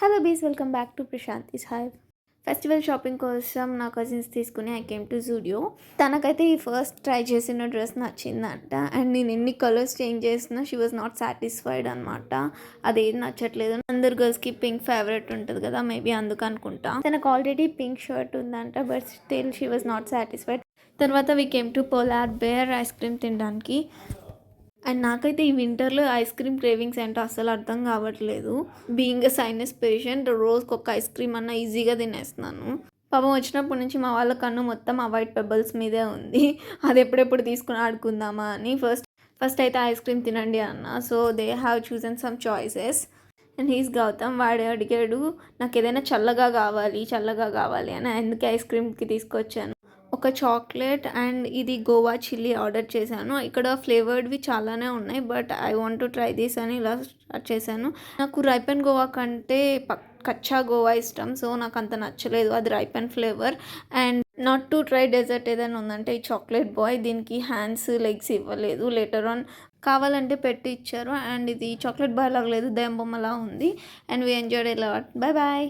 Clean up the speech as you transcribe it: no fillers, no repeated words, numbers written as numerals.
Hello bees welcome back to Prashanti's hive. Festival shopping కోసం నా cousins తీసుకుని ఐ కేమ్ టు జూడియో. తనకైతే ఈ ఫస్ట్ ట్రై చేసిన డ్రెస్ నచ్చిందంట. అండ్ నేను ఎన్ని కలర్స్ చేంజ్ చేసినా షీ వాజ్ నాట్ సాటిస్ఫైడ్ అనమాట. అదేం నచ్చట్లేదు. అందరు గర్ల్స్కి పింక్ ఫేవరెట్ ఉంటుంది కదా, మేబీ అందుకు అనుకుంటా. తనకు ఆల్రెడీ పింక్ షర్ట్ ఉందంట, but still she was not satisfied. తర్వాత we came to polar bear ice cream తినడానికి. అండ్ నాకైతే ఈ వింటర్లో ఐస్ క్రీమ్ క్రేవింగ్స్ ఏంటో అస్సలు అర్థం కావట్లేదు. బీయింగ్ ఎ సైనస్ పేషెంట్ రోజుకి ఒక ఐస్ క్రీమ్ అన్న ఈజీగా తినేస్తున్నాను. పాపం వచ్చినప్పటి నుంచి మా వాళ్ళ కన్ను మొత్తం ఆ వైట్ పెబల్స్ మీదే ఉంది. అది ఎప్పుడెప్పుడు తీసుకుని ఆడుకుందామా అని. ఫస్ట్ అయితే ఐస్ క్రీమ్ తినండి అన్న. So they have chosen some choices. And he's Gautam. వాడు అడిగాడు నాకు ఏదైనా చల్లగా కావాలి అని. అందుకే ఐస్ క్రీమ్కి తీసుకొచ్చాను. ఒక చాక్లెట్ అండ్ ఇది గోవా చిల్లీ ఆర్డర్ చేశాను. ఇక్కడ ఫ్లేవర్డ్వి చాలానే ఉన్నాయి, but I want to try this అని ఇలా స్టార్ట్ చేశాను. నాకు రైపెన్ గోవా కంటే కచ్చా గోవా ఇష్టం, సో నాకు అంత నచ్చలేదు. అది ripen flavour. And not to try dessert ఏదైనా ఉందంటే ఈ చాక్లెట్ బాయ్. దీనికి హ్యాండ్స్ లెగ్స్ ఇవ్వలేదు, లేటర్ ఆన్ కావాలంటే పెట్టి ఇచ్చారు. అండ్ ఇది చాక్లెట్ బాయ్ లాగా లేదు, దెయ్యం బొమ్మలా ఉంది. And we enjoyed a lot. Bye bye.